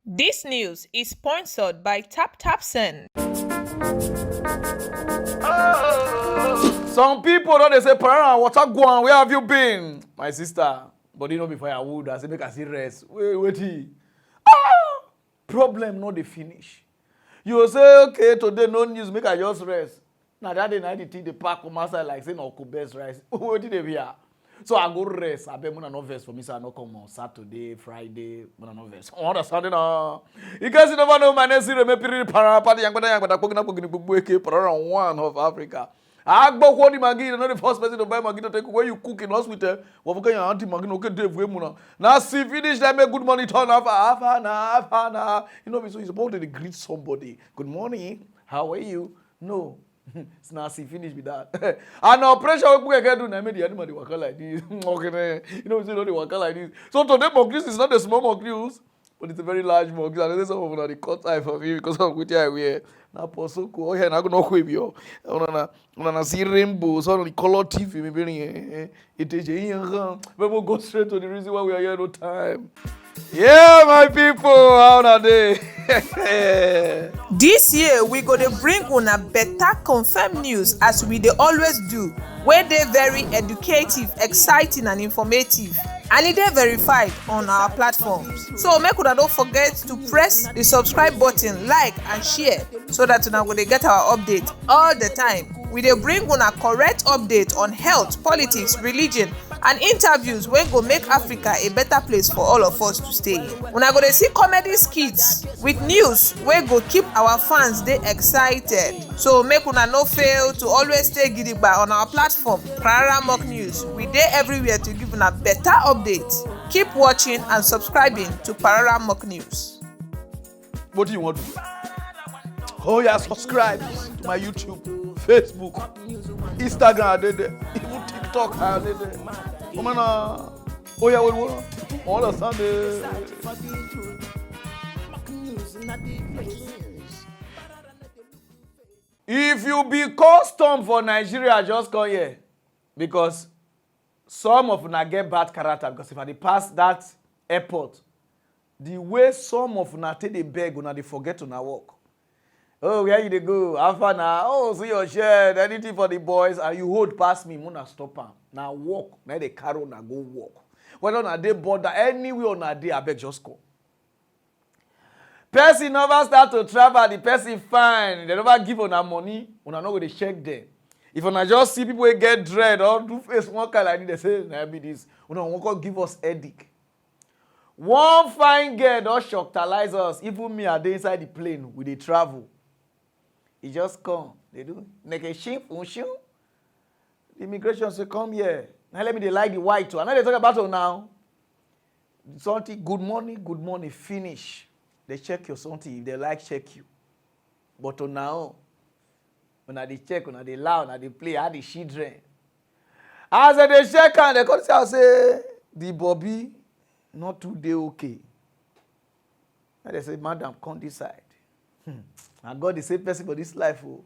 This news is sponsored by TapTapSend. Some people don't they say, Pararan, what a go on? Where have you been? My sister, but you know before I would, I say make I see rest. Wait. Problem not the finish. You will say, okay, today no news, make I just rest. Now that day night the park come outside like saying no best rice. What did they hear? So I go rest. I bet when I no vest for me, so I no come on Saturday, Friday, when I no vest. Understand now? You guys never know my name is Pararan party yang Pararan one of Africa. Agbo kwodi magi, you know the first person to buy magi to take where you cook in hospital. What for your auntie magi no ke dey we muna. Now see finish that make good money turn afana. You know so it's about to greet somebody. Good morning. How are you? No. It's not see finish with that. And operation we can do na make the animal dey waka like this. Okay, you know say no dey waka like this. So today mock news is not a small mock news, but it's a very large mock news. And there's some of them cut eye for me because of what I wear. Na posoko oh here na go no kweb yo. Una see rainbow so on the color TV me bring it is we will go straight to the reason why we are here no time. Yeah, my people, how are they? This year we go to bring una better confirmed news as we dey always do, where they very educative, exciting and informative, and it dey verified on our platforms. So make una don't forget to press the subscribe button, like and share so that una go dey get our update all the time. We dey bring una correct update on health, politics, religion and interviews wey go make Africa a better place for all of us to stay. Una go dey see comedy skits with news wey go keep our fans dey excited. So make una no fail to always stay gidigba on our platform Pararan Mock News. We dey everywhere to give una better updates. Keep watching and subscribing to Pararan Mock News. What do you want to do? Oh yeah, subscribe to my YouTube, Facebook, Instagram, even TikTok. Oh yeah, what? All of Sunday. If you be custom for Nigeria, just come here. Because some of una get bad character. Because if I dey pass that airport, the way some of una take dey beg, una dey forget una work. Oh, where you dey go? How far now? Oh, see your shirt, anything for the boys, and you hold past me, muna stop am. Now walk, now they carry una go walk. Whether una dey border, anywhere una dey, abeg just come. Person never start to travel, the person fine, they never give una money, una no go dey check them. If una just see people wey get dread or do face one kind like this, they say, nah, be this. Una wan give us headache. One fine girl don shocktalize us, even me, I dey inside the plane, we dey travel. He just come. They do. Make a shim. The immigration say, come here. Now let me they like the white too. I know they talk about it now. Something, good morning, finish. They check your something. If they like, check you. But now, when they check, when they loud, when they play, how the children. As they check and they come say, the Bobby, not today okay. And they say, madam, come this side. And God is the same person for this life. Oh.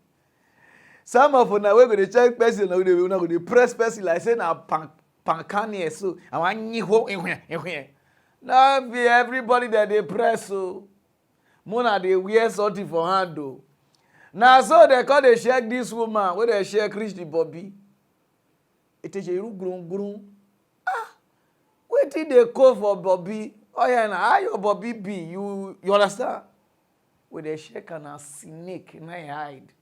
Some of una we go dey check person, una go dey press person like say na pankani so. I want nyiho. Now be everybody that they press so. Mona dey wear something for hand though. Now so they call they check this woman, where they check reach the Bobby. It is a grum. Wetin dey call for Bobby? Oh yeah, now how your Bobby be? You understand? With a shake and a snake, na hide.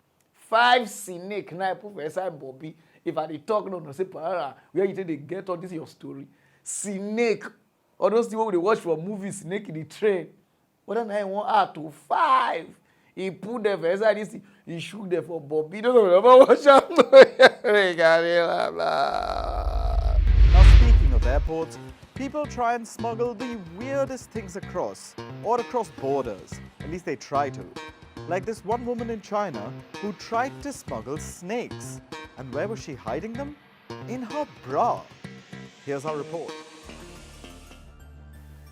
5 snake, na put for inside Bobby. If I dey talk, no say Pararan, where you think they get all this your story? Snake, all those people they watch for movies, snake in the train. What then I want out to 5. He put them for inside this, he shoot them for Bobby. No, watch out. Now speaking of airports, people try and smuggle the weirdest things across borders. At least they try to. Like this one woman in China who tried to smuggle snakes. And where was she hiding them? In her bra. Here's our report.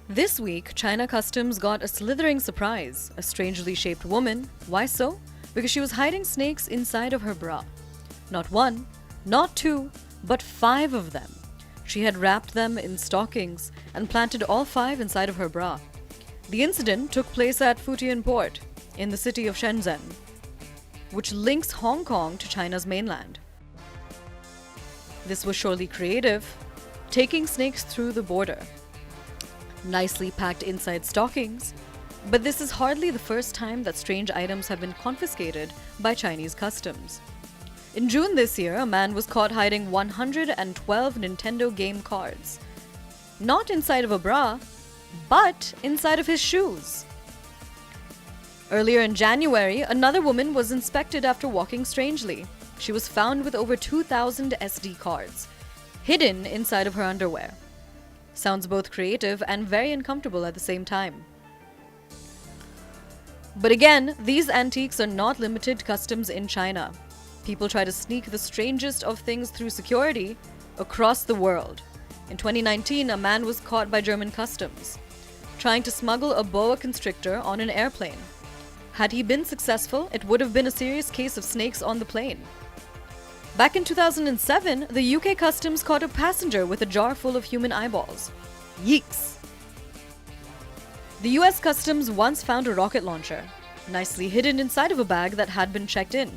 This week, China Customs got a slithering surprise. A strangely shaped woman. Why so? Because she was hiding snakes inside of her bra. Not 1, not 2, but 5 of them. She had wrapped them in stockings and planted all 5 inside of her bra. The incident took place at Futian Port in the city of Shenzhen, which links Hong Kong to China's mainland. This was surely creative, taking snakes through the border. Nicely packed inside stockings, but this is hardly the first time that strange items have been confiscated by Chinese customs. In June this year, a man was caught hiding 112 Nintendo game cards. Not inside of a bra, but inside of his shoes. Earlier in January, another woman was inspected after walking strangely. She was found with over 2,000 SD cards, hidden inside of her underwear. Sounds both creative and very uncomfortable at the same time. But again, these antiques are not limited to customs in China. People try to sneak the strangest of things through security across the world. In 2019, a man was caught by German customs, trying to smuggle a boa constrictor on an airplane. Had he been successful, it would have been a serious case of snakes on the plane. Back in 2007, the UK customs caught a passenger with a jar full of human eyeballs. Yeeks! The US customs once found a rocket launcher, nicely hidden inside of a bag that had been checked in.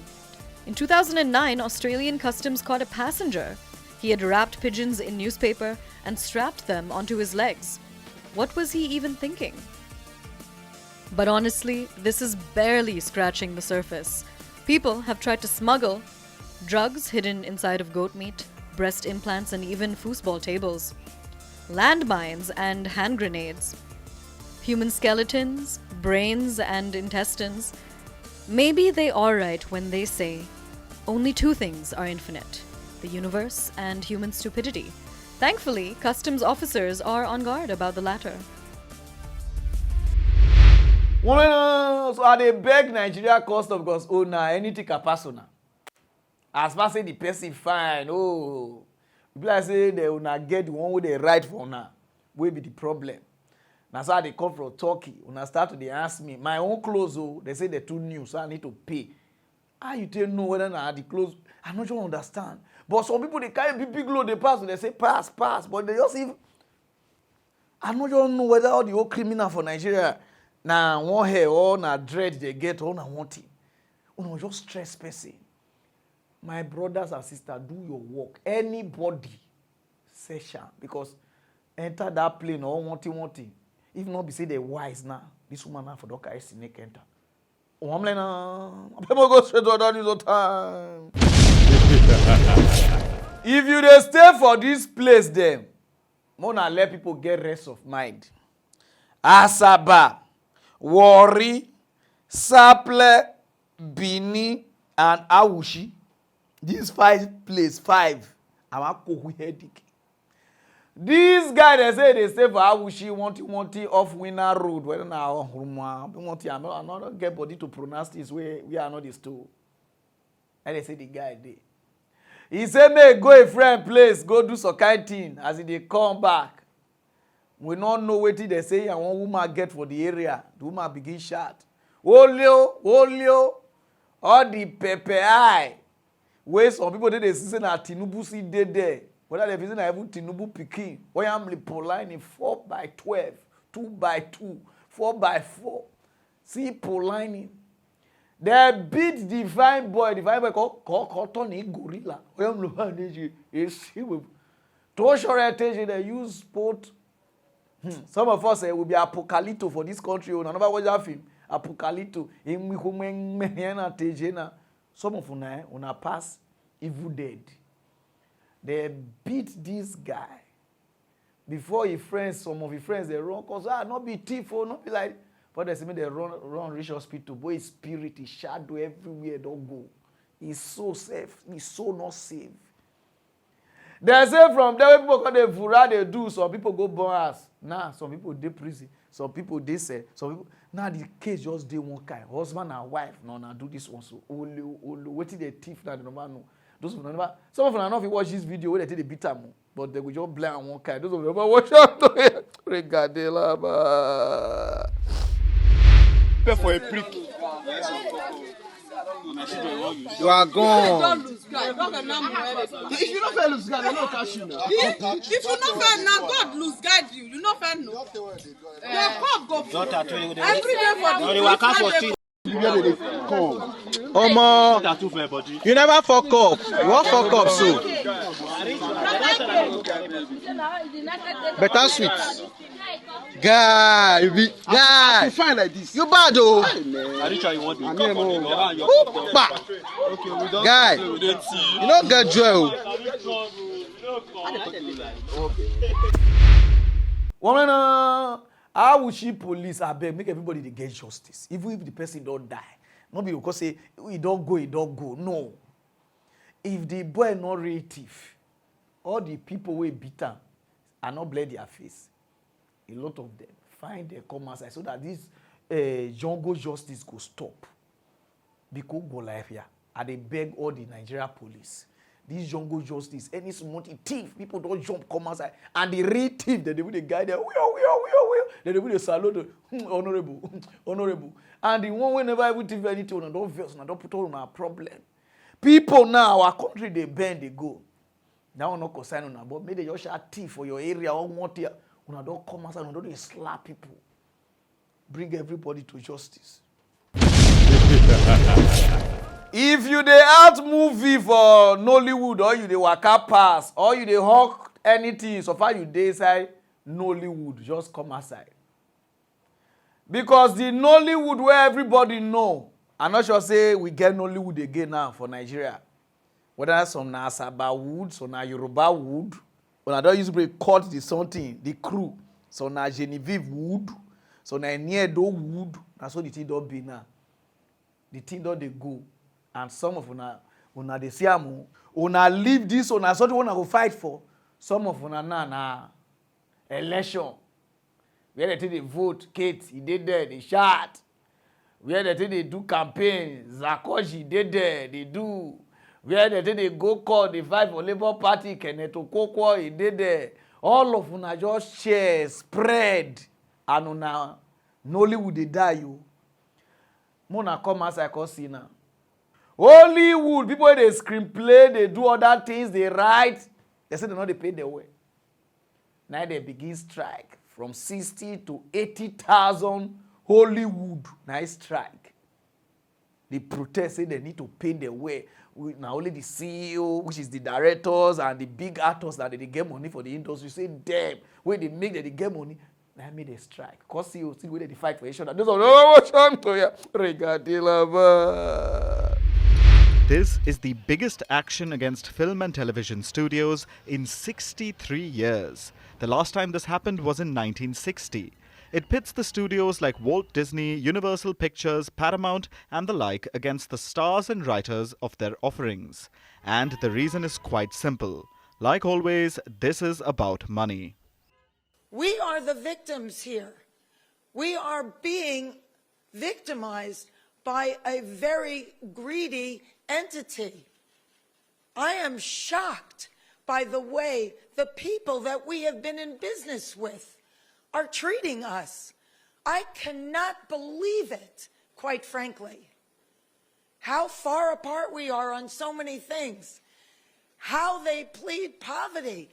In 2009, Australian customs caught a passenger. He had wrapped pigeons in newspaper and strapped them onto his legs. What was he even thinking? But honestly, this is barely scratching the surface. People have tried to smuggle drugs hidden inside of goat meat, breast implants, and even foosball tables, landmines and hand grenades, human skeletons, brains, and intestines. Maybe they are right when they say only two things are infinite: the universe and human stupidity. Thankfully, customs officers are on guard about the latter. So I dey beg Nigeria custom because anything can pass una. As far say the person fine, people like say they una get the one wey dey right for una, wey be the problem. Na so I dey come from Turkey. Una start to dey ask me, my own clothes they say they're too new, so I need to pay. How you tell know whether na the clothes? I no just understand. But some people they carry big load, they pass, they say pass, but they just even. I no just know whether all the whole criminal for Nigeria na one hair or na dread they get or na one thing. Una just stress person. My brothers and sisters, do your work. Anybody session, because enter that plane or one thing. If not be say they're wise now, this woman now for don't carry snake enter. People go straight to other time. If you dey stay for this place, then Mona let people get rest of mind. Asaba, Warri, Saple, Bini, and Awushi. These 5 places, 5. I'm a headache. These guys they say they stay for Awushi, want off Winner Road. Whether now I'm not get body to pronounce this way. We are not this too. And they say the guy there. He say make go a friend place, go do some kind thing. As they come back, we not know what they say. And one woman get for the area. The woman begin shout, Olio, all the pepper eye. Where some people they see na Tinubu see dead there. Whether they visit even Tinubu Pikin, where I'm Poline 4x12, 2x2, 4x4. See Poline. They beat the fine boy called Tony Gorilla. Where I'm looking to show attention, they use sport. Some of us say will be apocalypto for this country. We never watch that film. Apocalypto. Some of una pass evil dead. They beat this guy. Before his friends, some of his friends, they run. Because, not be thief, not be like. But they say, they run reach hospital. Boy, his spirit, his shadow everywhere, don't go. He's so safe. He's so not safe. They say from there, people call the fura, they do. Some people go burn us. Nah, some people dey prison. Some people they say. Some people. Now the case just dey one kind. Husband and wife. No, do this one. So, what is the thief that they never know? Those of them never. Some of them not watch this video where they take the beat them, but they will just blame one kind. Those of them never watch out. Regardez là-bas. For a prick. You are gone. guide. If you not fair lose guide, they don't catch you now. If you not fair now, God lose guide you. You not fair no. Your cup go full. Every day for the Where they come? Omo, you never fuck up. You won't fuck up so. Better sweet. Guy, To find like this. you bad oh. Guy, you don't get joy. Woman, how will she police? I beg, make everybody dey get justice. Even if the person don't die, not be because say he don't go. No. If the boy not relative, all the people wey beat am and not bled their face, a lot of them find their come outside so that this jungle justice go stop. Because go life here, and they beg all the Nigeria police. This jungle justice, any small thief, people don't jump come outside, and the real thief, they will the guy there, we are. They will the salute, honorable. And the one whenever we thief anything, on don't vex, don't put on our problem. People now, our country, they bend, they go. Now we not concern on about maybe they just share thief for your area or want here. Una don't come outside, una don't slap people. Bring everybody to justice. If you dey act movie for Nollywood or you dey waka pass or you dey hawk anything so far you dey inside Nollywood, just come outside. Because the Nollywood where everybody know, I'm not sure say we get Nollywood again now for Nigeria. Whether some na Asaba wood, some na Yoruba wood, when I don't use to cut the something, the crew, some na Genevieve wood, some na Eniedo wood, that's what the thing don't be now. The thing don't they go. And some of una they see am, una leave this, una something una go fight for. Some of una na election. Where they take the vote, Kate, he did there, they shot. Where they take they do campaign, Zakoji did there, they do. Where they take they go court, they fight for Labour Party, Keneto Kokwo, he did there. All of una just share, spread, and una Nollywood they die you. Mona come as I can see now. Hollywood, people they screenplay, they do other things, they write. They say they know they pay their way. Now they begin strike from 60 to 80,000 Hollywood. Nice strike. They protest, say they need to pay their way. Now only the CEO, which is the directors and the big actors that they get money for the industry, say damn, where they make that they get money. Now made a strike. Because CEO still where they fight for each other. Those are This is the biggest action against film and television studios in 63 years. The last time this happened was in 1960. It pits the studios like Walt Disney, Universal Pictures, Paramount and the like against the stars and writers of their offerings. And the reason is quite simple. Like always, this is about money. We are the victims here. We are being victimized by a very greedy entity. I am shocked by the way the people that we have been in business with are treating us. I cannot believe it, quite frankly. How far apart we are on so many things. How they plead poverty,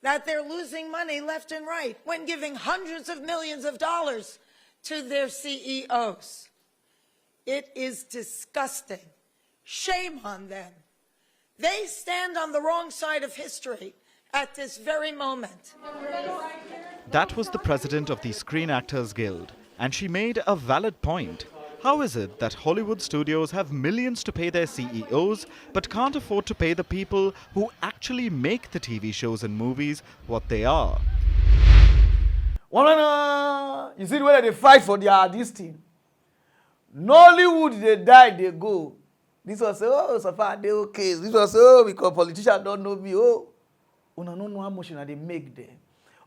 that they're losing money left and right when giving hundreds of millions of dollars to their CEOs. It is disgusting. Shame on them. They stand on the wrong side of history at this very moment. That was the president of the Screen Actors Guild, and she made a valid point. How is it that Hollywood studios have millions to pay their CEOs but can't afford to pay the people who actually make the TV shows and movies what they are? You see the way they fight for their this thing. Nollywood, they die, they go. This was so far they okay. This was because politicians don't know me. Una don't know how much they make them.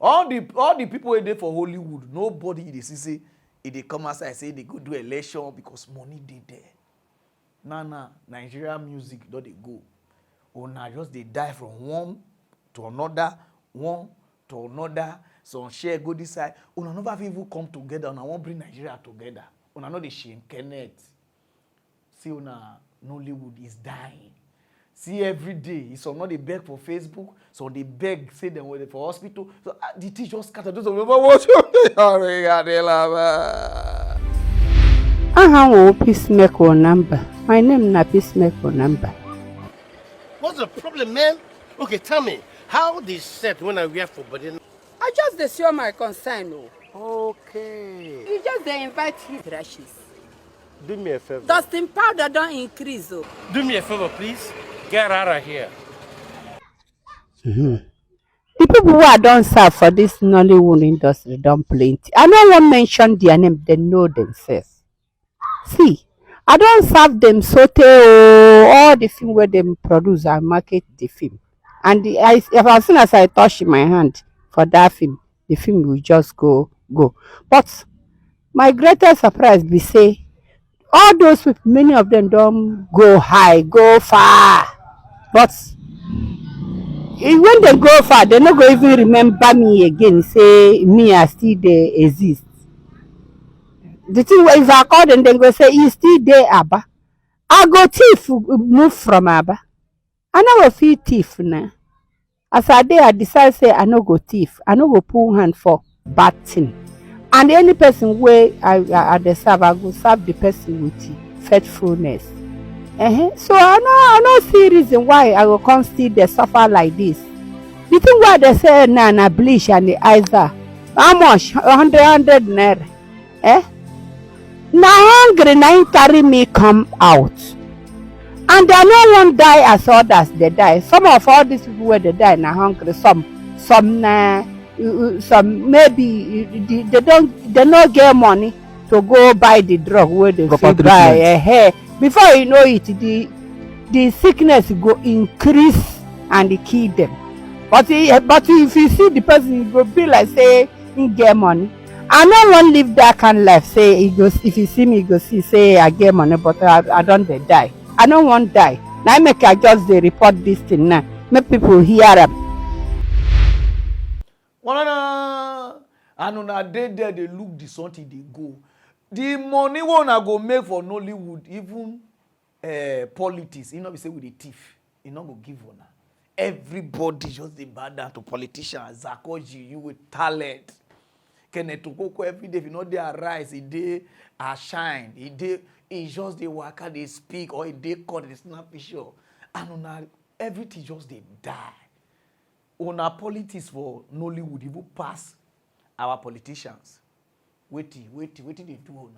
All the people who there for Hollywood, nobody they say if they come outside say they go do election because money they there. Nah, Nigerian music don't they go. Una just they die from one to another. Some share go this side. Una never even come together. Una won't bring Nigeria together. Una know the shame connect. See una Nollywood is dying. See every day. Some not they beg for Facebook, some they beg, say them for hospital. So the teach just scatter. Those of them what you Peacemaker number. My name na Peacemaker number. What's the problem, man? Okay, tell me, how they set when I wear for body? I just dey show my concern. Okay. You just dey invite his rashes. Do me a favor. Dustin powder don't increase. Do me a favor, please. Get out of here. The people who are done serve for this Nollywood industry don't plenty. I don't want to mention their name, they know themselves. See, I don't serve them so all the film where they produce and market the film. And as soon as I touch my hand for that film, the film will just go. But my greatest surprise be say, all those people, many of them don't go high, go far. But when they go far, they not go even remember me again, say me I still there exist. The thing if I call them, they go say, you still there, Abba. I go thief, move from Abba. I no go feel thief now. As I dey, I decide say I no go thief. I no go pull hand for bad thing. And any person where I dey serve, I go serve the person with faithfulness. So I no see reason why I go come still dey suffer like this. The thing why they say na bleach and the eyes are how much? 100 naira. Na hungry na him carry me come out. And I no wan die as others they die. Some of all these people where they die na hungry. Some maybe they no get money to go buy the drug where they fit buy. Before you know it, the sickness go increase and kill them. But if you see the person, you go be like say he get money. I no wan live that kind of life. Say he goes, if you see me, you go see say I get money, but I don't die. I don't want die. Now make I just dey report this thing now. Make people hear them. And on a day there, they look the something they go. The money one I go make for Nollywood, even politics, you know, we say with the thief, you know, go give one. Everybody just the bad down to politicians. Zakoji, you with talent. Kenneth Okoko every day, if you know they arise, they are shine, it's just they work out, they speak, or they cut, they snap picture. And on everything just they die. On our politics for Nollywood, even pass our politicians. Wait they do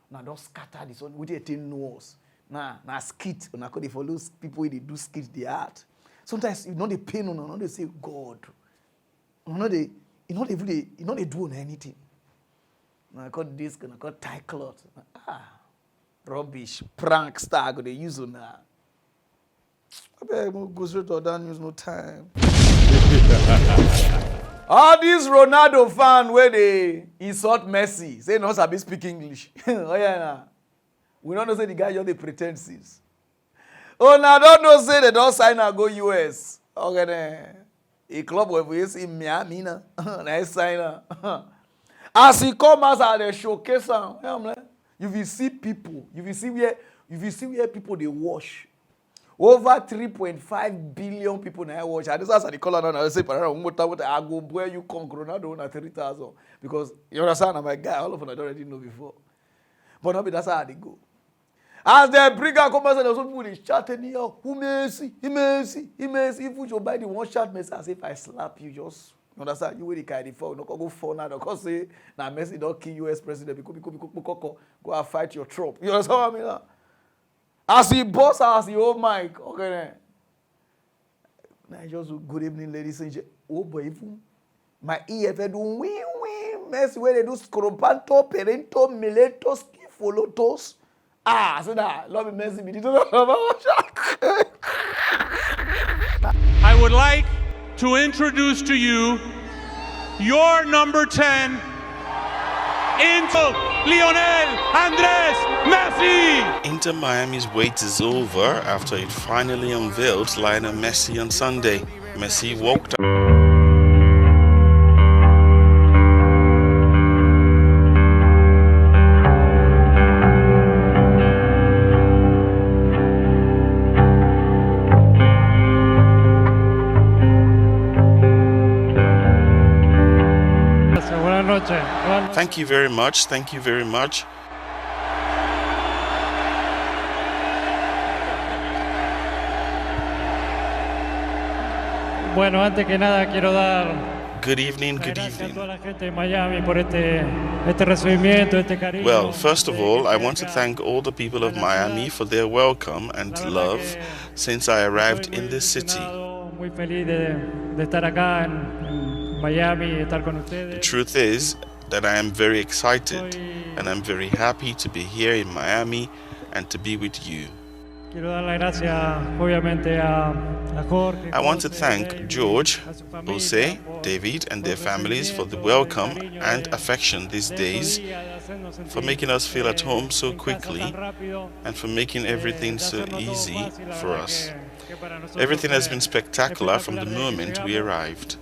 now don't scatter this one. Wait they know us. Now skit. Now they follow people they do skit the art. Sometimes you know they pain on, they say God. You know they do on anything. Now I got this, I got tie cloth. Rubbish, prank star, they use on that. I better go straight to that news, no time. All these Ronaldo fan where they insult Messi, say no sabi speak English. Oh yeah, nah. We don't know say the guy just the pretenses. Oh now don't know say they don't sign and go US. Okay then. A club where we see Miami na. Nice sign. As he come out and they showcase am, you will see people, you will see where people they wash. Over 3.5 billion people now watch. And this is the color now. I say, Pararan, I go where you come, Ronaldo na 3,000. Because you understand, I'm a guy, all of them I don't already know before. But not that's how they go. As they bring out comments, and some people is chatting here, who Messi, he Messi. If you should buy the one shot Messi, as if I slap you, just you understand, you will carry for no go for now, because say now Messi don't kill US president because go and fight your troop. You understand what I mean? As he boss, as he old mic, okay then. Now just good evening, ladies and gentlemen. Oh boy, even my ear they do wee Messi where they do scropanto, perento, miletos, folotos. So that love Messi be I would like to introduce to you your number 10 into Lionel Messi. Inter Miami's wait is over after it finally unveiled Lionel Messi on Sunday. Messi walked out. Thank you very much. Thank you very much. Bueno, antes que nada quiero dar Good evening, good evening. Well, first of all, I want to thank all the people of Miami for their welcome and love since I arrived in this city. The truth is that I am very excited and I'm very happy to be here in Miami and to be with you. I want to thank George, Jose, David and their families for the welcome and affection these days, for making us feel at home so quickly and for making everything so easy for us. Everything has been spectacular from the moment we arrived.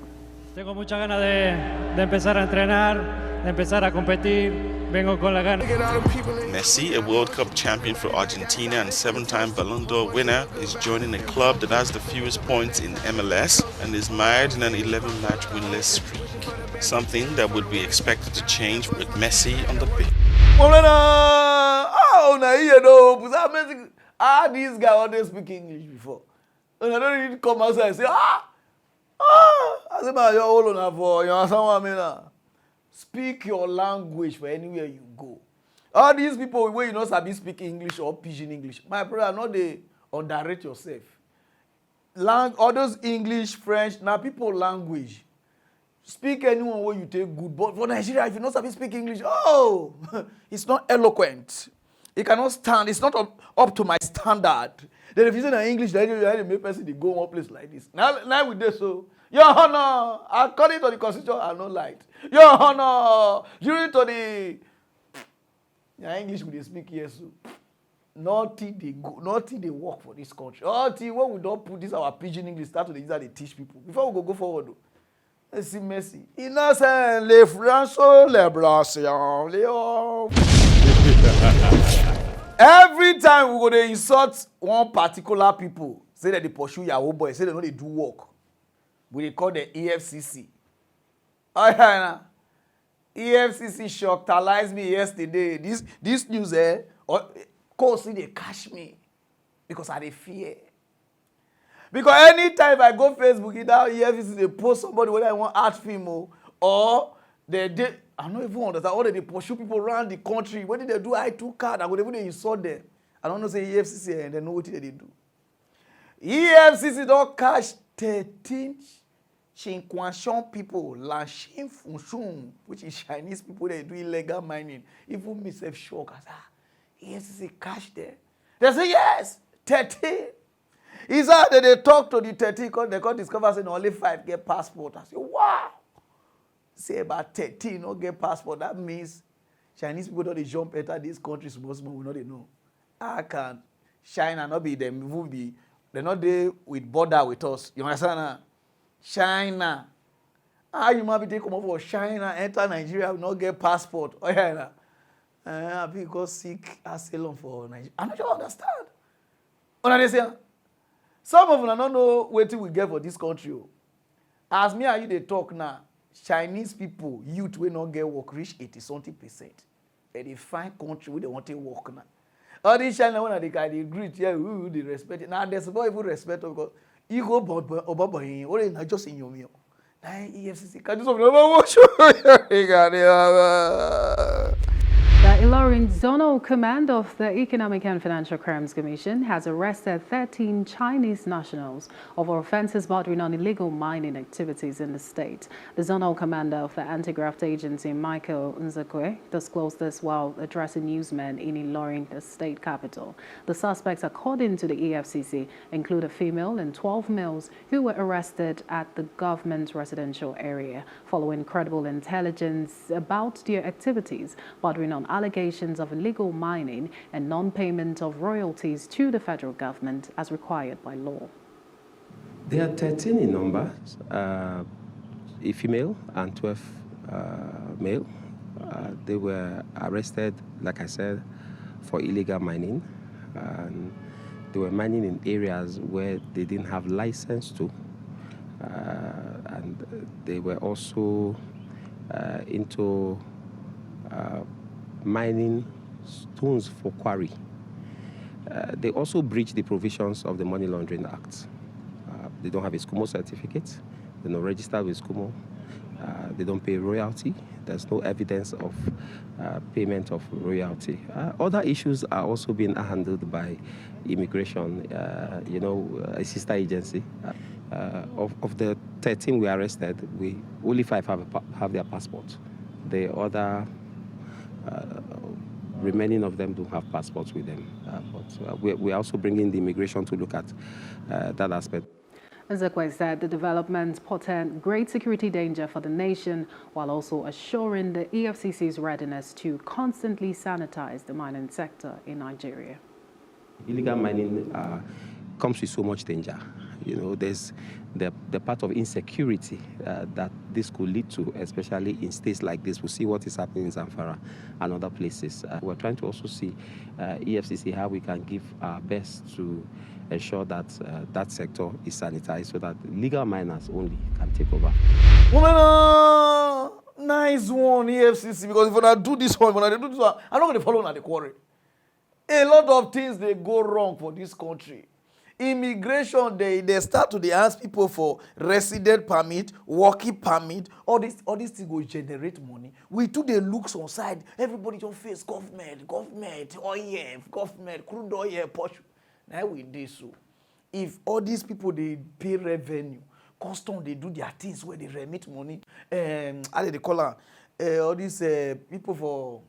Tengo muchas ganas de empezar a entrenar, de empezar a competir. Vengo con la gana. Messi, a World Cup champion for Argentina and 7-time Ballon d'Or winner, is joining a club that has the fewest points in MLS and is mired in an 11-match winless streak. Something that would be expected to change with Messi on the pitch. This guy always speak English before. And I don't need to come outside and say, I say, man, you're all on for, you understand what I mean? Speak your language for anywhere you go. All these people, where you not sabi speak English or pidgin English, my brother, not they underrate yourself. All those English, French, now people language. Speak anyone where you take good. But for Nigeria, if you not sabi speak English, it's not eloquent. It cannot stand. It's not up to my standard. Then if you say in English, then you make person they go one place like this. Now with this, so Your Honor, according to the Constitution, I not lied. Your Honor, due to the English we speak here, so nothing they work for this country. Nothing when we don't put this our pidgin English start to the they teach people. Before we go forward, though. Let's see Messi. Innocent, les Français, les Blancs, Every time we go to insult one particular people, say that they pursue your old boy, say they know they do work. We call the EFCC. Oh yeah, EFCC shocked me yesterday. This news, cause they catch me because I dey fear. Because anytime I go Facebook, either EFCC they post somebody whether I want art film or they I don't even understand. Or they pursue people around the country. When did they do I2 card? I would even insult them. I don't know say EFCC and they know what they do. EFCC don't catch 13 Chinquanshon people, Lanxin Funshun, which is Chinese people that do illegal mining. Even myself shocked. I said, EFCC catch them. They say yes, 13. It's how they talk to the 13 because they can't discover saying only 5 get passport. I say, wow. Say about 13 not get passport. That means Chinese people don't jump enter these countries most we know they know. I can China not be them will be they're not there with border with us. You understand? China. You might be taking over China, enter Nigeria, will not get passport. Oh yeah. Because seek asylum for Nigeria. I'm not sure understand. Understand? Some of them don't know what we get for this country. As me and you they talk now. Chinese people, youth will not get work, reach 80-something%. And they find country where they want to work now. All these China when they greet, yeah, they respect it. Now there's no even respect because you go about or not just in your meal. Now EFCC can do something. The Ilorin Zonal Command of the Economic and Financial Crimes Commission has arrested 13 Chinese nationals over offences bordering on illegal mining activities in the state. The Zonal Commander of the Anti-Graft Agency, Michael Nzekwe, disclosed this while addressing newsmen in Ilorin, the state capital. The suspects, according to the EFCC, include a female and 12 males who were arrested at the government residential area following credible intelligence about their activities bordering on allegations of illegal mining and non-payment of royalties to the federal government as required by law. There are 13 in number, a female and 12 male. They were arrested, like I said, for illegal mining. And they were mining in areas where they didn't have license to. And they were also into mining stones for quarry. They also breach the provisions of the Money Laundering Act. They don't have a SCUMO certificate. They're not registered with SCUMO. They don't pay royalty. There's no evidence of payment of royalty. Other issues are also being handled by immigration, a sister agency. Of the 13 we arrested, only 5 have their passport. The other remaining of them don't have passports with them. But we're also bringing the immigration to look at that aspect. Nzekwe said the developments portend great security danger for the nation, while also assuring the EFCC's readiness to constantly sanitize the mining sector in Nigeria. Illegal mining comes with so much danger. There's the part of insecurity that this could lead to, especially in states like this. We'll see what is happening in Zamfara and other places. We're trying to also see EFCC how we can give our best to ensure that that sector is sanitized so that legal miners only can take over. Nice one, EFCC, because if I do this one, I'm not going to follow on the quarry. A lot of things, they go wrong for this country. Immigration, they start to ask people for resident permit, working permit, all these things go generate money. We too they look on side. Everybody just face government, oil, government, crude oil, Porsche. Now we do so. If all these people they pay revenue, custom they do their things where they remit money. How do they call them? All these people for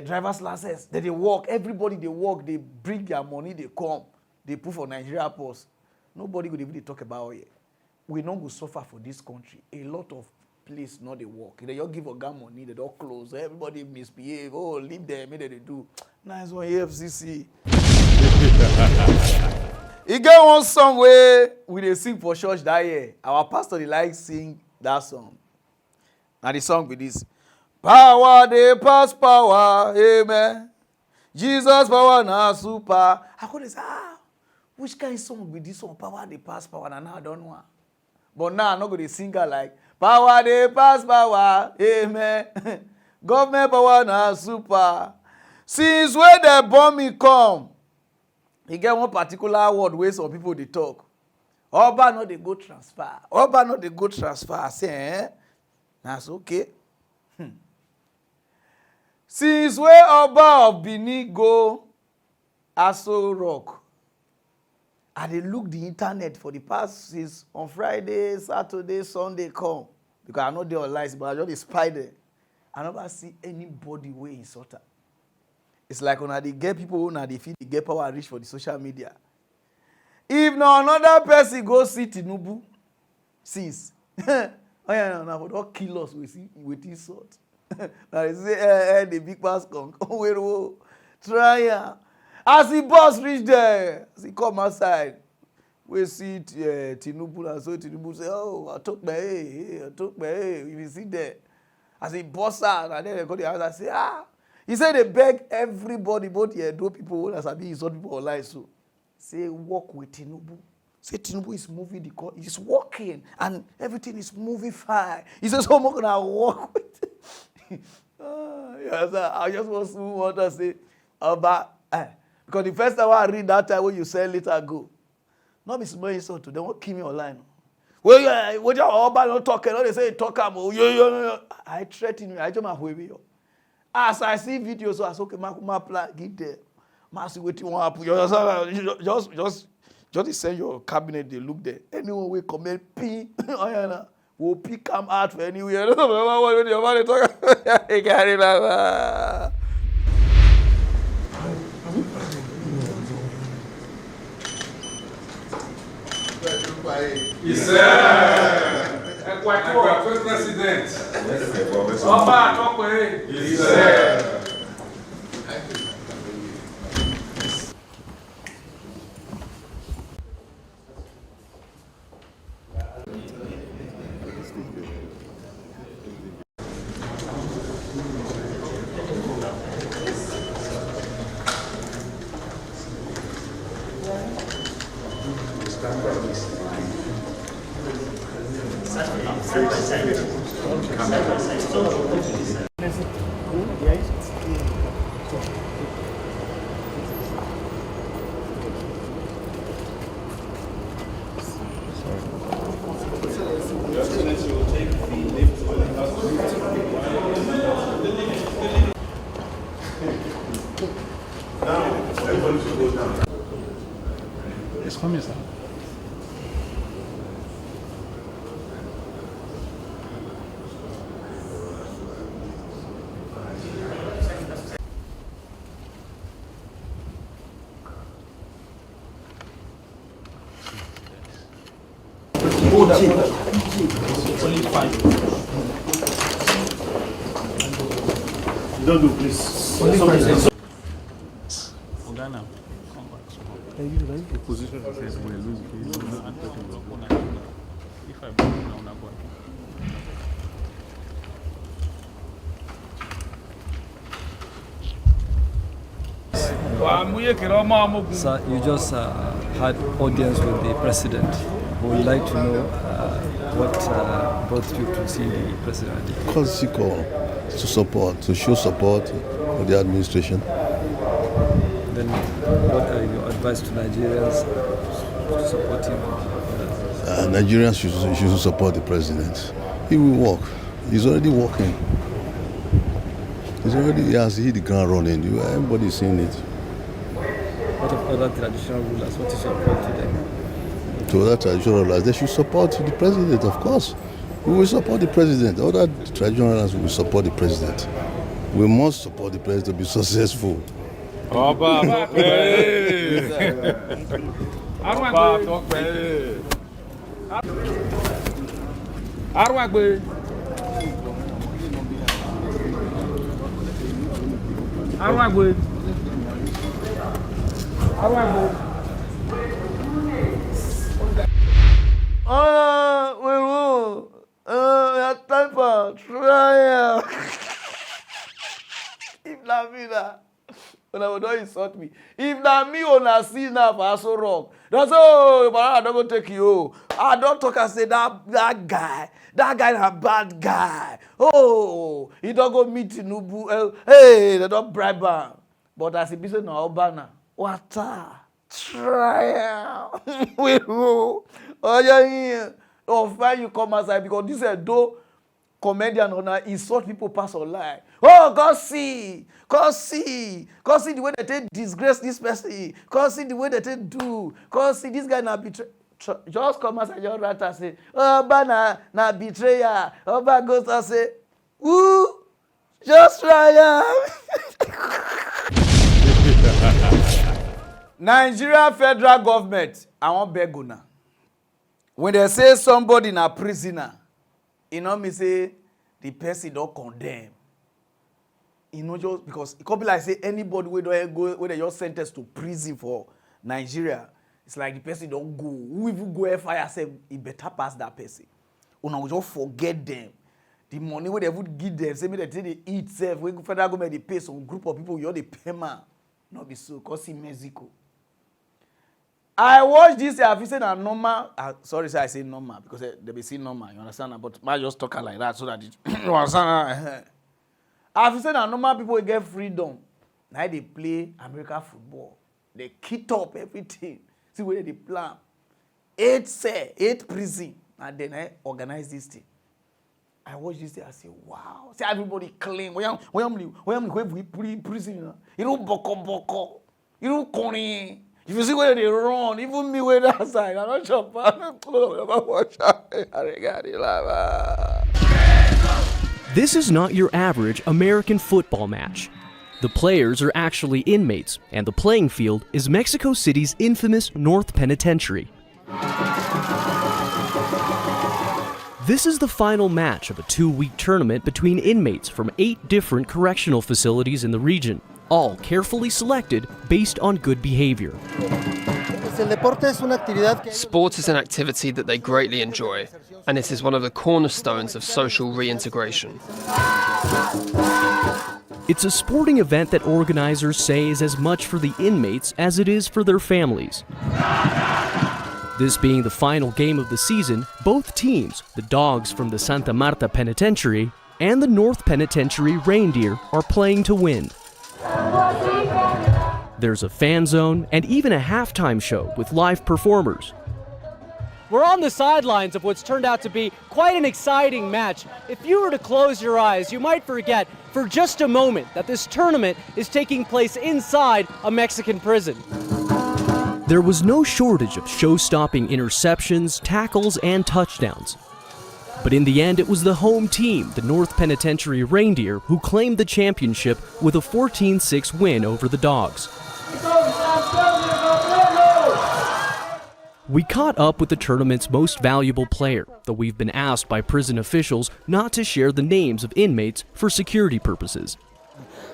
driver's license, they work. Everybody they work. They bring their money. They come. They put for Nigeria Post. Nobody would even talk about it. We don't go suffer for this country. A lot of places not they work. They just give a gun money. They don't close. Everybody misbehave. Oh, leave them. Maybe they do. Nice one, EFCC. He got one song where we they sing for church that year. Our pastor they like sing that song. And the song with this. Power they pass power, amen. Jesus power na super. I could say, which kind of song with this one? Power they pass power, and now I don't know. But now I'm not going to sing her like power they pass power, amen. Government power na super. Since when the bombing come, he get one particular word where some people they talk. Oba no they go transfer. Oba no they go transfer. I say, that's okay. Since where Oba of Benin go Aso Rock, I dey look the internet for the past since on Friday, Saturday, Sunday come. Because I know they are lies, but I just spy there. I never see anybody way insult her. It's like when they get people who they feel they get power reach for the social media. If no another person go see Tinubu, since oh yeah, no, but don't kill us with insult. Now they say the big pass come try as the boss reach there, as he come outside, we see Tinubu, and so Tinubu say, oh, I took my if you see there, as he boss out, and then they go to the house and say, he said they beg everybody, both here, do people, as I be insult people online, so say walk with Tinubu. Say Tinubu is moving the court, he's walking, and everything is moving fine. He says, so I'm gonna walk with yes, I just want to say about because the first time I read that time when you say later go, not be small insult to them, won't kill me online. Well, yeah, what you all not talking, they say talk I threaten you, I just my way. As I see videos, so I say okay, my plan, give them. See what you want to happen. Just send your cabinet, they look there. Anyone will comment, pee. Will pick come out for anywhere. What your money talk? Isso é foi presidente. Opa, toco aí. Isso é. It's coming, sir. Only 5. Don't do, please. Only 5. Ghana. Opposition says we're losing. If I bring down a body. Sir, you just had audience with the president. We would like to know what brought you to see the president. Call to support, to show support for the administration. Then what are your advice to Nigerians to support him? Nigerians should support the president. He will work. He's already working. He has hit the ground running. Everybody is seeing it. What of other traditional rulers? What is your point to them? To other traditional rulers, they should support the president, of course. We will support the president. Other traditional rulers will support the president. We must support the president to be successful. Time for trial. If na me na, una don't insult me. If na me una see now for Aso Rock, that's but I don't go take you. I don't talk and say that guy na bad guy. Oh, he don't go meet Tinubu. Hey, they don't bribe him. But as he be saying na Obana, what trial. We go. Oh yeah. Of why you come outside because this is though comedian or insult people pass online. Oh, God see the way they take disgrace this person. God see the way they take do. God see this guy na betray. Just come outside your rat and say, oh, na betrayer. Oba goes and say, ooh, just try. Nigeria federal government, I want beg una. When they say somebody in a prisoner, you know me say the person don't condemn. You know, just because it could be like say anybody where they just sentenced to prison for Nigeria, it's like the person don't go. Who even go fire say it better pass that person. Una will just forget them. The money where they would give them, say me they eat self. When federal government they pay some group of people, you the payment. Not be so, cause in Mexico. I watch this. I've seen a normal. Sorry, say I say normal because they be see normal. You understand? But I just talk like that so that you understand. I've seen a normal people get freedom. Now they play American football. They kit up everything. See where they plan. 8 prison, and then I organize this thing. I watch this thing. I say, wow. See everybody clean. When prison, you know boko. You know corny. If you see where they run, even me where that side, I'm not sure. This is not your average American football match. The players are actually inmates, and the playing field is Mexico City's infamous North Penitentiary. This is the final match of a 2-week tournament between inmates from 8 different correctional facilities in the region, all carefully selected based on good behavior. Sport is an activity that they greatly enjoy, and it is one of the cornerstones of social reintegration. It's a sporting event that organizers say is as much for the inmates as it is for their families. This being the final game of the season, both teams, the Dogs from the Santa Marta Penitentiary and the North Penitentiary Reindeer, are playing to win. There's a fan zone and even a halftime show with live performers. We're on the sidelines of what's turned out to be quite an exciting match. If you were to close your eyes, you might forget for just a moment that this tournament is taking place inside a Mexican prison. There was no shortage of show-stopping interceptions, tackles, and touchdowns. But in the end, it was the home team, the North Penitentiary Reindeer, who claimed the championship with a 14-6 win over the Dogs. We caught up with the tournament's most valuable player, though we've been asked by prison officials not to share the names of inmates for security purposes.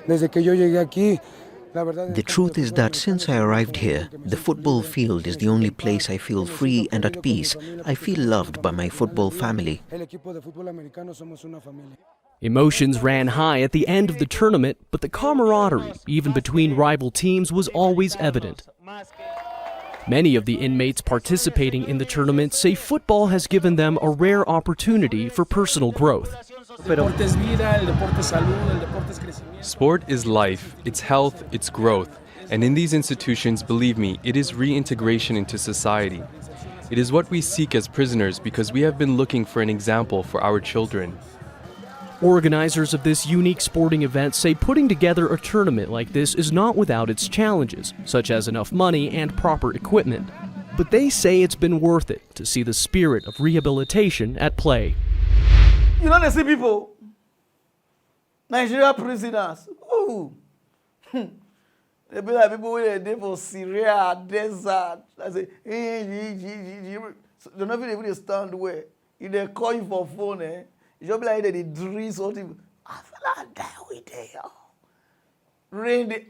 The truth is that since I arrived here, the football field is the only place I feel free and at peace. I feel loved by my football family. Emotions ran high at the end of the tournament, but the camaraderie, even between rival teams, was always evident. Many of the inmates participating in the tournament say football has given them a rare opportunity for personal growth. Sport is life, it's health, it's growth. And in these institutions, believe me, it is reintegration into society. It is what we seek as prisoners because we have been looking for an example for our children. Organizers of this unique sporting event say putting together a tournament like this is not without its challenges, such as enough money and proper equipment. But they say it's been worth it to see the spirit of rehabilitation at play. You know, they see people, Nigeria prisoners, oh, they be like people with a for Syria, desert. I say, they're not even stand where. If they call you for phone, you just be like they drill something. I feel like die with them. Rain the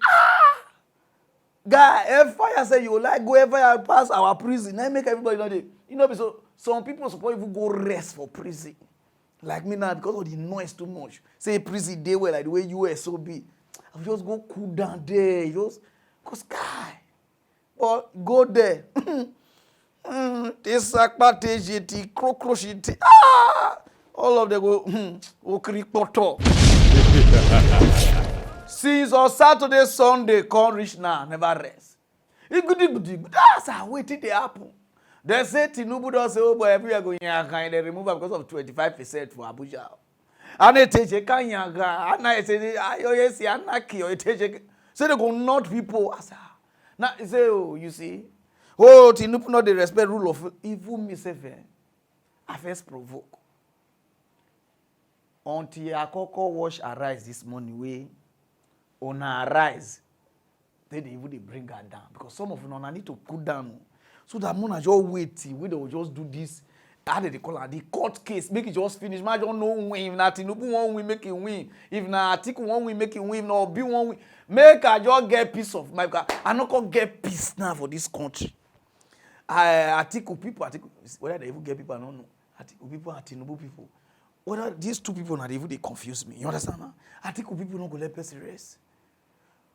guy, if fire say you like go fire pass our prison, I make everybody know that. You know, so some people suppose even go rest for prison. Like me now, because of the noise too much. Say prison day where like the way US so be. I just go cool down there. Just cause guy. But go there. This sakpate crocrochity. All of them go kripoto. Since on Saturday, Sunday, can't reach now, never rest. It good. That's how waiting they happen. They say Tinubu does say, oh boy, everywhere going to they remove her because of 25% for Abuja. And they take a kanyaga, and I say, I see anarchy, or it take. So they go not people. Now say, oh, you see, oh Tinubu not the respect rule of evil myself. I first provoke. Until Akoko wash arise this morning, way on arise, then they would bring her down because some of them need to cool down. So that Mona just wait, we will just do this. How did they call it? The court case, make it just finish. I don't know win. If na Tinubu won win, make it win. If na Atiku won win, make it win. If na Obi won win, make I just get peace of mind. I not gonna get peace now for this country. Atiku people, whether they even get people, I don't know. Atiku people and Tinubu people. Whether these two people not even they confuse me. You understand now? Atiku people don't go let person rest.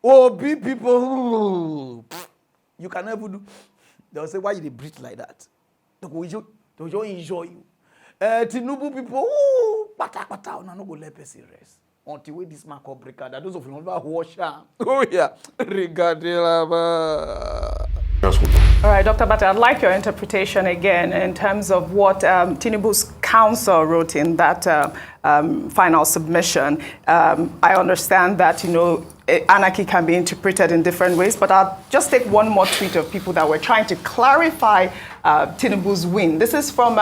Obi people, you can never do. They'll say, why you breathe like that? They'll just enjoy you. Tinubu people, pata, no go let person rest. Until we this mark up breaker, that those of you never wash out. Oh yeah, All right, Dr. Bata, I'd like your interpretation again in terms of what Tinubu's counsel wrote in that final submission. I understand that, you know, anarchy can be interpreted in different ways, but I'll just take one more tweet of people that were trying to clarify Tinubu's win. This is from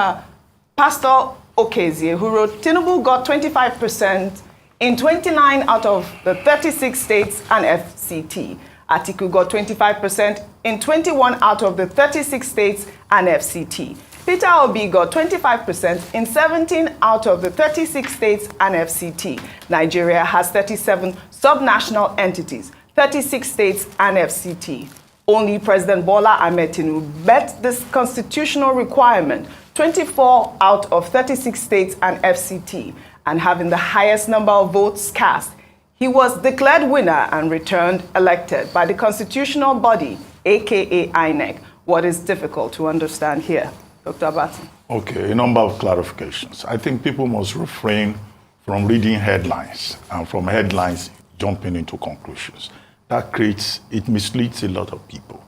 Pastor Okezie, who wrote, Tinubu got 25% in 29 out of the 36 states and FCT. Atiku got 25% in 21 out of the 36 states and FCT. Peter Obi got 25% in 17 out of the 36 states and FCT. Nigeria has 37 subnational entities, 36 states and FCT. Only President Bola Tinubu met this constitutional requirement, 24 out of 36 states and FCT, and having the highest number of votes cast. He was declared winner and returned elected by the constitutional body, aka INEC. What is difficult to understand here? Dr. Abati. Okay, a number of clarifications. I think people must refrain from reading headlines and from headlines jumping into conclusions. That it misleads a lot of people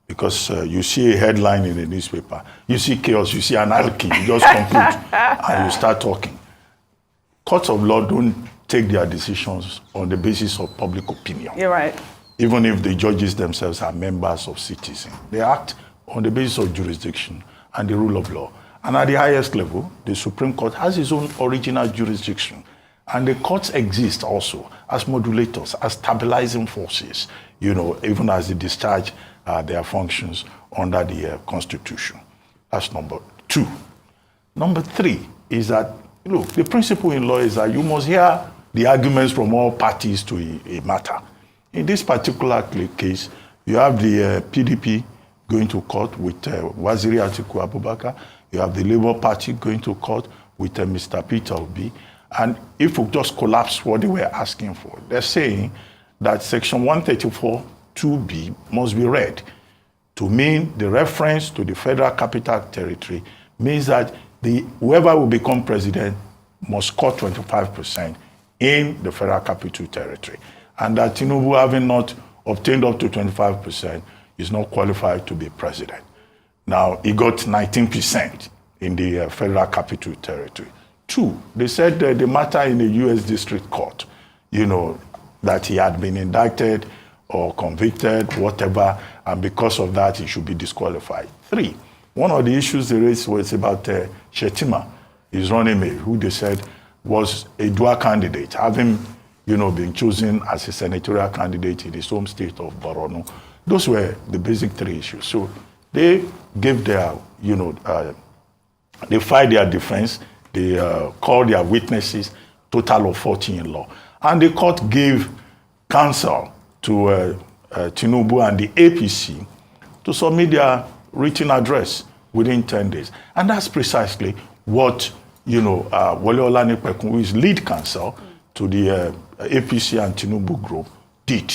because you see a headline in the newspaper, you see chaos, you see anarchy, you just conclude and you start talking. Courts of law don't take their decisions on the basis of public opinion. You're right. Even if the judges themselves are members of citizens. They act on the basis of jurisdiction and the rule of law. And at the highest level, the Supreme Court has its own original jurisdiction. And the courts exist also as modulators, as stabilizing forces, you know, even as they discharge their functions under the Constitution. That's number 2. Number 3 is that, look, the principle in law is that you must hear the arguments from all parties to a matter. In this particular case, you have the PDP going to court with Waziri Atiku Abubakar. You have the Labour Party going to court with Mr. Peter Obi. And if we just collapse what they were asking for, they're saying that Section 134(2)(b) must be read to mean the reference to the Federal Capital Territory means that whoever will become president must score 25% in the Federal Capital Territory. And that Tinubu, having not obtained up to 25%, is not qualified to be president. Now, he got 19% in the Federal Capital Territory. 2, they said the matter in the U.S. District Court, you know, that he had been indicted or convicted, whatever, and because of that, he should be disqualified. 3, one of the issues they raised was about Shetima, his running mate, who they said was a dual candidate, having, you know, been chosen as a senatorial candidate in his home state of Borno. Those were the basic 3 issues. So they gave their, you know, they filed their defense, they called their witnesses, total of 14 in law. And the court gave counsel to Tinubu and the APC to submit their written address within 10 days. And that's precisely what, you know, Wole Olanipekun, who is lead counsel to the APC and Tinubu group, did.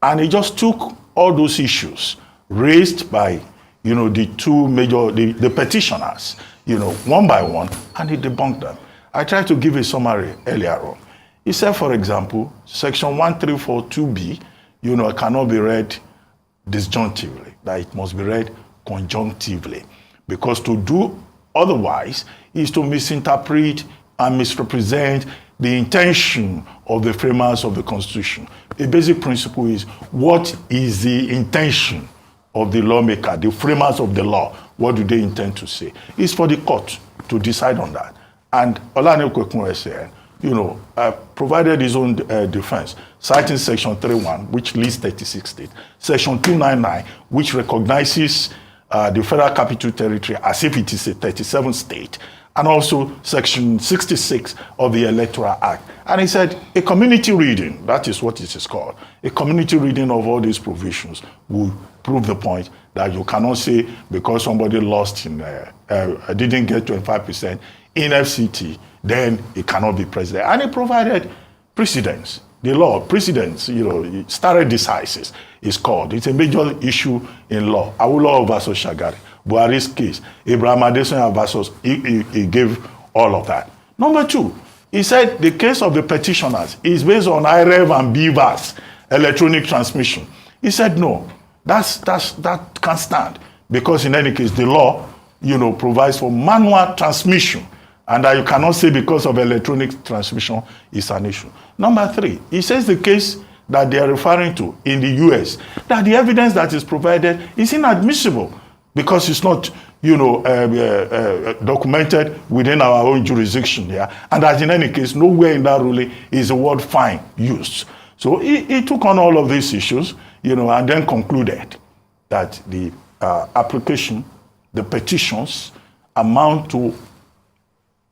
And he just took all those issues raised by, you know, the 2 major, the petitioners, you know, one by one, and he debunked them. I tried to give a summary earlier on. He said, for example, Section 134(2)(b), you know, cannot be read disjunctively, that it must be read conjunctively. Because to do otherwise is to misinterpret and misrepresent the intention of the framers of the Constitution. The basic principle is, what is the intention of the lawmaker, the framers of the law? What do they intend to say? It's for the court to decide on that. And Olanipekun said, you know, provided his own defense, citing Section 3.1, which lists 36 states, Section 299, which recognizes the Federal Capital Territory as if it is a 37th state, and also Section 66 of the Electoral Act. And he said, a community reading, that is what it is called, a community reading of all these provisions will prove the point that you cannot say because somebody lost in, didn't get 25% in FCT, then he cannot be president. And he provided precedents. The law, precedents, you know, stare decisis is called. It's a major issue in law. Awolowo versus Shagari, Buhari's case, Abraham Adesanya versus, he gave all of that. Number 2, he said the case of the petitioners is based on IREV and BVAS, electronic transmission. He said no, that can't stand, because in any case, the law, you know, provides for manual transmission, and that you cannot say because of electronic transmission is an issue. Number 3, he says the case that they are referring to in the US, that the evidence that is provided is inadmissible because it's not, you know, documented within our own jurisdiction here, and that in any case, nowhere in that ruling is the word fine used. So he took on all of these issues, you know, and then concluded that the application, the petitions, amount to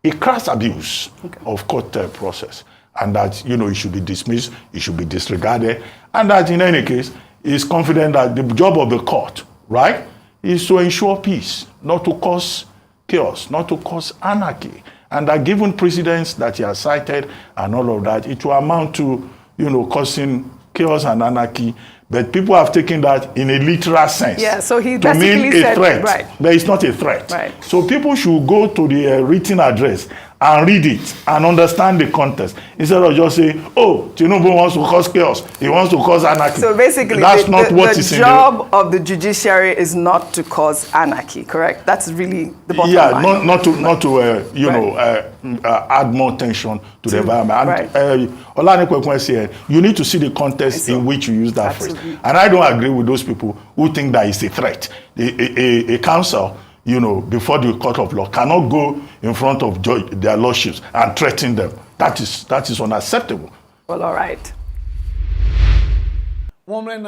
a crass abuse of court process, and that, you know, it should be dismissed, it should be disregarded, and that in any case, he is confident that the job of the court, right, is to ensure peace, not to cause chaos, not to cause anarchy, and that given precedents that he has cited and all of that, it will amount to, you know, causing chaos and anarchy. But people have taken that in a literal sense. Yeah, so he basically said, right. But it's not a threat. Right. So people should go to the written address and read it and understand the context instead of just saying, oh, Tinubu wants to cause chaos, he wants to cause anarchy. So basically, that's not what is the in the job of the judiciary is not to cause anarchy, correct? That's really the bottom line. Yeah, not to add more tension to the environment. And Olani Kwekwe said, you need to see the context in which you use that phrase. And I don't agree with those people who think that it's a threat. A council, before the court of law cannot go in front of their lordships and threaten them. That is unacceptable. Well, all right. Woman,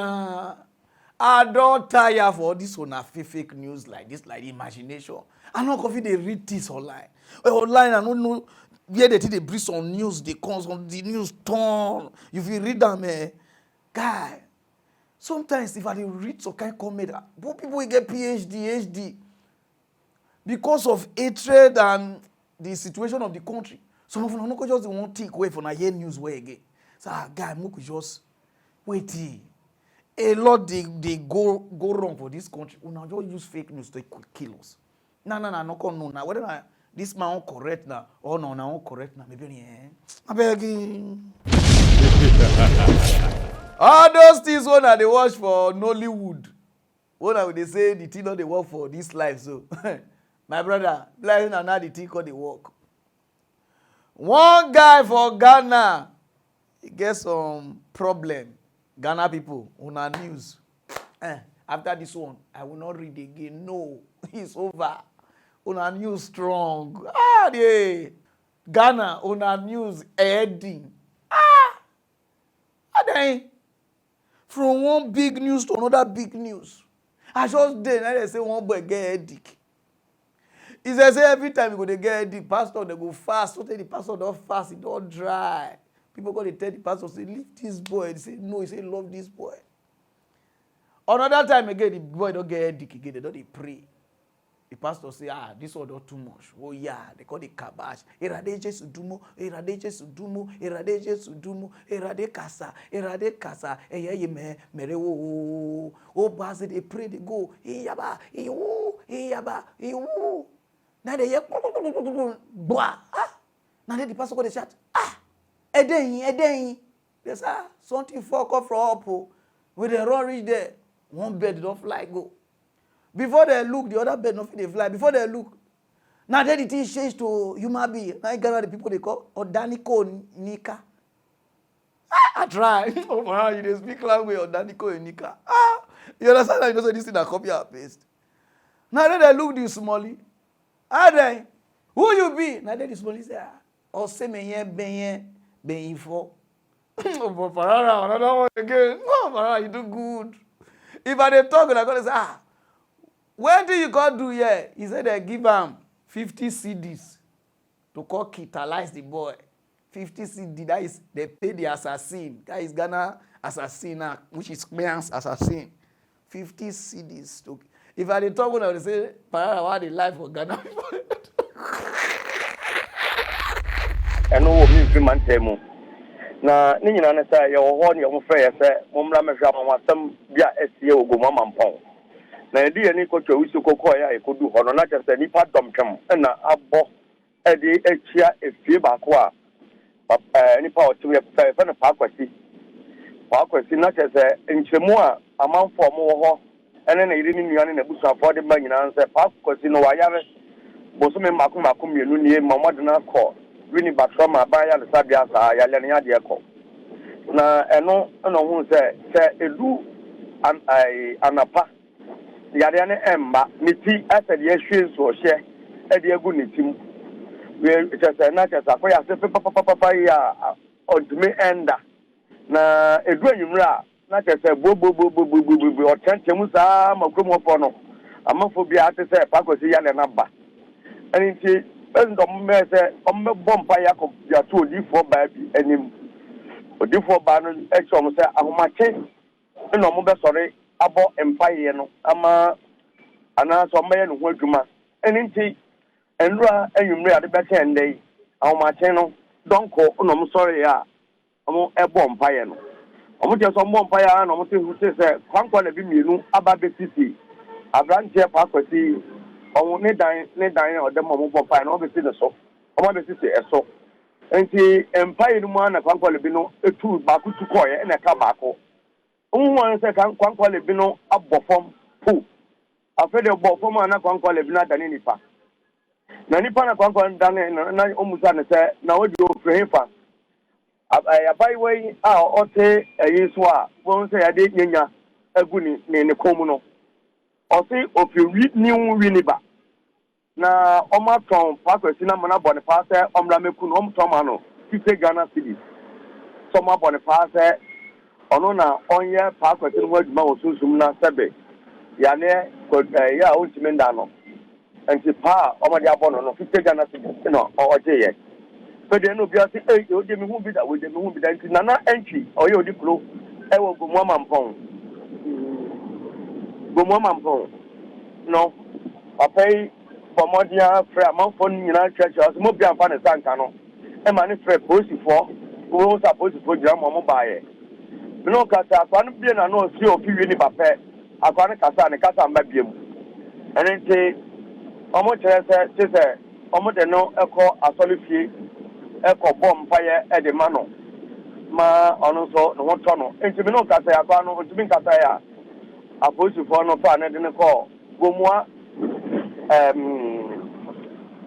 I don't tire for this one fake news like this, like imagination. I know coffee they read this online. Online, I don't know where they bring some news, they come on the news turn. If you read them, guy. Sometimes if I read some kind of comment, but people will get PhD, HD. Because of hatred and the situation of the country, some of them not just want to take away from hear news way again. So, guy, we could just wait. A lot they go wrong for this country. We now just use fake news to kill us. No, no. Whether this man correct now or no, correct now. Maybe I beg. All those things when they watch for Nollywood, when they say the thing not they work for this life, so. My brother, blind and now the thing called the work. One guy for Ghana, he gets some problem. Ghana people, on our news. After this one, I will not read again. No, it's over. On our news strong. Ghana, on our news heading. From one big news to another big news. I just did, and they say one boy get headache. He says every time you go to get the pastor, they go fast. So the pastor don't fast, it don't dry. People go to tell the pastor, say, leave this boy. He say, no, he say, love this boy. Another time again, the boy don't get headache again, they don't pray. The pastor say, this one don't too much. Oh yeah, they call it kabash. Erade Jesu dumo, erade Jesu dumo, erade Jesu dumo, erade kasa, eye me, mere wo. Oh, base they pray, they go, yaba, ewu. Now they hear, blah. Now the pastor go to shout, Eden. They say, something fuck up from up. When they run reach there, one bird don't fly go. Before they look, the other bird don't fly. Before they look, now then the thing change to human being. Now you got the people they call Odaniko Nika. I try. Oh my, you speak language Odaniko Nika. You understand that you know this thing that copy and paste. Now then they look this smally. Then who you be? Now then the smally say, oh say me here ben for. But Pararan, another one again. No, Pararan, you do good. If I dey talk, I'm gonna say, when do you go do here? He said they give him 50 CDs to call capitalize the boy. 50 CD, that is, they pay the assassin. That is Ghana assassin, which is Kmean's assassin. 50 CDs. To, if I dey talk, when I would say, Pararan, what the life for Ghana people? I know what you feel, man. Na ni nyina ne say ye wo ho ne mo frɛ ye sɛ mo mra mehwa ma wasɛm bia asie ogo ma mampɔn na edi ani ko twa usu kokɔ ya ekodu hɔ no na kyɛ sɛ nipa dɔmtwem na abɔ ɛde akyia efie baako a nipa ɔtwe yɛ fɛ no paakwasi na kyɛ sɛ nkyɛmu a amanfo mo wɔ hɔ ɛne na yiri ni nuane na busuafo de ma nyina sɛ paakwasi no wayare bosome mako mienu nie ma mo de na kɔ Winnie Batroma by Sabia, Yalania Diaco. Now, and no one said, Edu Anapa, Yadiana Emma, Niti, as a year shoes or share, Eddie Agunitim. We just a natural Papa on to me enda. Now, Edu Ra, not as a boo or Chanchamusa, Mokumopono, a Mophobia to say, Paco Yanaba. And in and the message on the Bompire of your 2D4 baby and him. For D4 Bannon, actually, I'm my chain. And no more sorry about Empire, Ama, and answer man who went to mass. And in tea, and Ra, and you may have the better end day. Our my channel, don't call, no, I'm sorry, I'm a Bompire. I'm just on Bompire, and I'm who says, Quanqua, you about the city. I ran here, Paco. On ne dying or the moment for fine, obviously the soft. Omo be sisi eso. Enti empire no ma na kwankwa lebi no etu ba ku tu koye na ka ba ko. Onwan se kan kwankwa lebi no abofom pu. Afede bofom ana kwankwa lebi na dane nipa. Na nipa na kwankwa dane na omusa ne se na wodi ofrefa. Abai we a ote eyiso a won se yade nyanya agu ne komu no. Osi ofi new winiba. Na omaton pakwesi na mana bone pa se omra meku no omton ma no 50 Ghana cedis. So ma bone pa se ono na onye pakwesi no adwuma osusum na sebe ya ne ya ontimenda no. Enti pa omade abono no 50 Ghana cedis no oje ye. So de no bia se ode me hu bi da ode me hu bi da nti nana entry oye odi klo e wo gomu amampon. Gomu amampon. No. Apai Pomodia Fra Mount United Church, Mobile Fan Santano, and Manifest Posifo, who was supposed to put your mobile. No Casa, one being a no see of you in Bape, a Casa and Casa Mabium. And then say, almost says, almost no echo a solifi, echo bomb fire at the mano. Ma also no tunnel. And to be no Casa, a pano, to be Casaya, a Posifo no fan and then a call. Gomwa.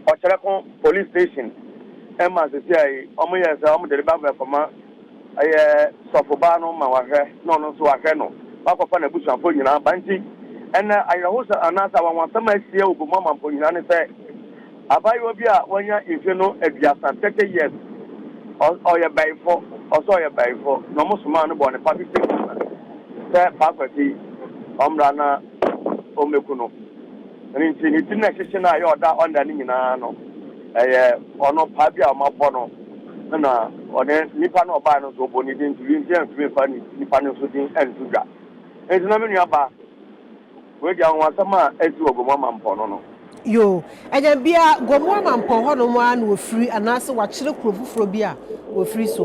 Ochelekon police station Emma se say omo yes omo de ba koma aye sofoba no ma wahwe no so wahwe no bakofa na busuafo nyina banti ena ayahosa anasa wanwasama asie ogumo mampo nyina ne se abayo bi a wanya ife no abiasa 30 years oye baifo oye baifo no musuma no bo ne party station se bakwati omra na omekuno nti ni tin na hyehyɛ na yɛ ɔda ɔnda ne nyinaa no ɛyɛ ɔno pa bi a ɔmabɔ no na ɔne nipa no ɔbaa no so ɔbɔ ne din nti nti ntumi fa nipa no so din ɛnto dwa nti na me nua ba wɔadi awonsɛm a ɛsi wɔ gomu amampɔ no no yo ɛnyɛ bia gomu amampɔ hɔ no mu a na ofiri anaasɛ wakyerɛ kuro foforɔ bi a ofiri so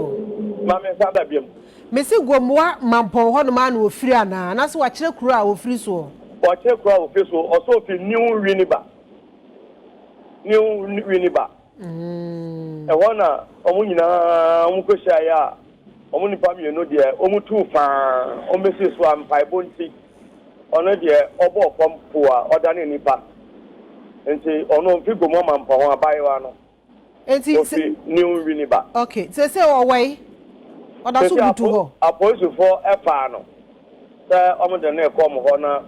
ma me sa da biam me se gomu amampɔ hɔ no mu a na ofiri ana anaasɛ wakyerɛ kuro a ofiri so Wache kwa office also fi new winiba. E wana omu nyina omu kwehia ya omu nipa mi no de omu tu fa omu se so ampai bonti ono de obo fom po a oda ne nipa enti ono fi gomo mampa ho abayewa no enti new winiba. Okay se owai oda so butu ho apolice for efa no se omu de na ekom ho na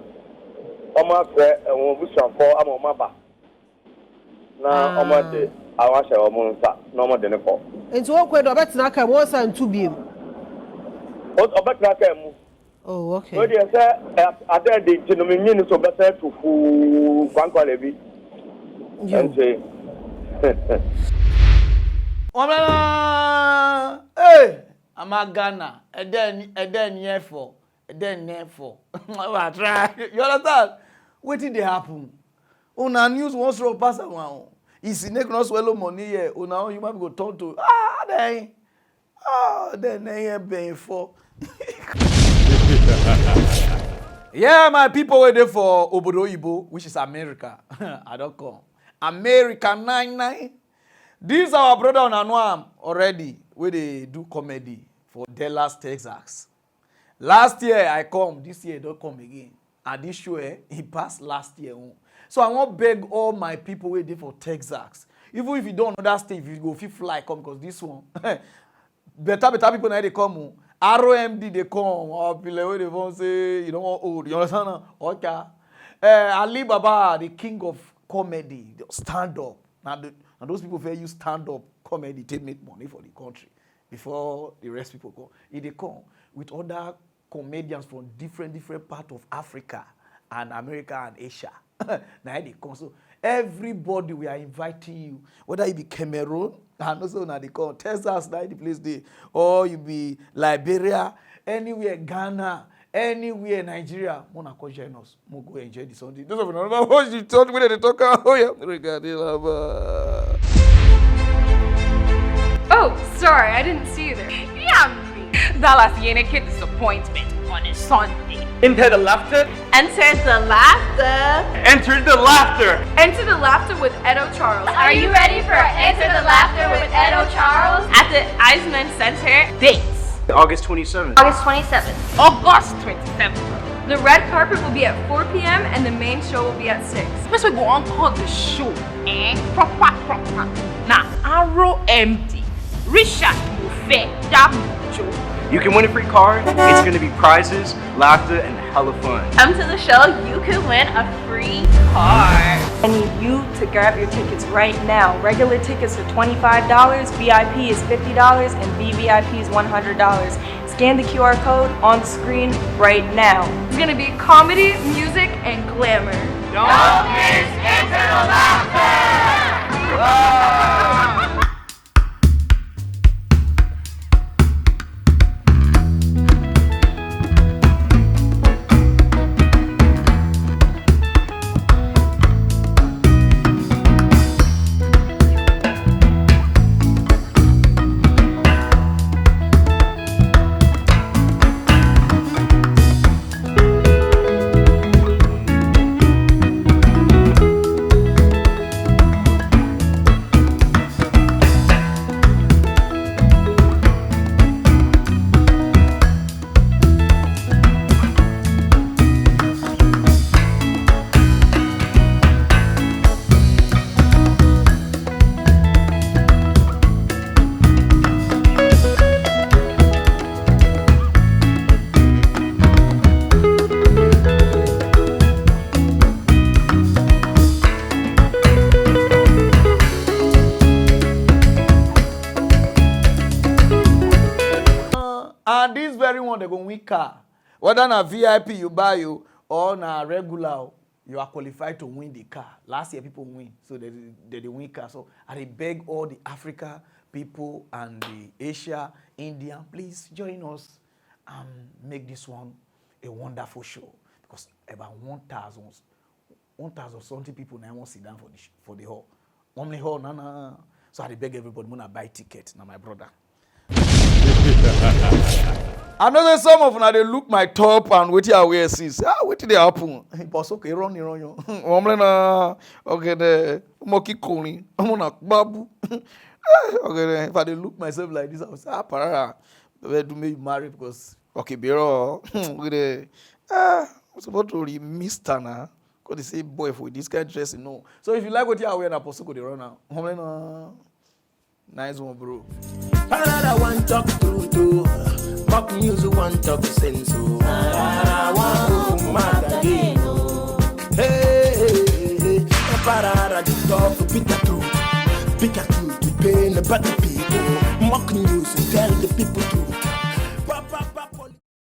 Oma fre won busuafo amoma ba na oma de awahye omo nsa na omo de ne ko enti wo kwedo obetina ka mo sa ntu biem obetina ka mu oh okay we dey say ade de tinu me nyi so besa tufu kwankwale bi enti omla amagana eden yefo eden nefo I try you understand wetin dey happen una news wan throw pass one is make no swallow money here una you might go turn to then here paying for yeah my people were there for obodo oyibo which is America I don't come America 99 this our brother una know am already where they do comedy for Dallas Texas. Last year I come, this year don't come again. And this show he passed last year. So I want to beg all my people waiting for Texas. Even if you don't know that state, if you go fly come because this one better people now they come. ROMD they come. Or people they won't say you don't want old. You understand? Okay. Ali Baba, the king of comedy, stand up. Now those people who use stand up comedy to make money for the country before the rest people come. If they come with other comedians from different parts of Africa and America and Asia. Now they come. So everybody we are inviting you, whether you be Cameroon, and also now they come Texas, now the place they, or you be Liberia, anywhere, Ghana, anywhere, Nigeria, Mona come join us. Mo go enjoy this Sunday. Those of you know what you told me they talk. Oh yeah, oh, sorry, I didn't see you there. Yeah, Dallas, you ain't a kid disappointment. on a Sunday. Enter the laughter. Enter the laughter. Enter the laughter. Enter the laughter with Edo Charles. Are you ready for Enter the Laughter with Edo Charles? At the Eisman Center. Dates. August 27th. August 27th. August 27th. The red carpet will be at 4 p.m. and the main show will be at 6. First we go on call the show. Proper. Now, arrow empty. Richard Buffet. Joe. You can win a free car. It's going to be prizes, laughter, and hella fun. Come to the show, you could win a free car. I need you to grab your tickets right now. Regular tickets are $25, VIP is $50, and VVIP is $100. Scan the QR code on the screen right now. It's gonna be comedy, music, and glamour. Don't miss Enter the Laughter! And this very one, they're going to win car. Whether na VIP you buy you or na regular, you are qualified to win the car. Last year, people win. So they win car. So I beg all the Africa people and the Asia, India, please join us and make this one a wonderful show. Because about 1,000 something people now want to sit down for the hall. Only hall, no. So I beg everybody, I'm going to buy tickets. Now, my brother. I know that some of them they look my top and what you wear since. What did they happen? But okay, run you. Okay, the monkey calling. I'm on a babu. Okay, if I look myself like this, I was Pararan. Where do me marry because okay, bro. With the I'm supposed to be Mr. now. Because they say boy for this kind of dress, no. So if you like what you are wearing, Apostle could run now. Nice one, bro. Pararan want talk true too. Pop news want talk sense.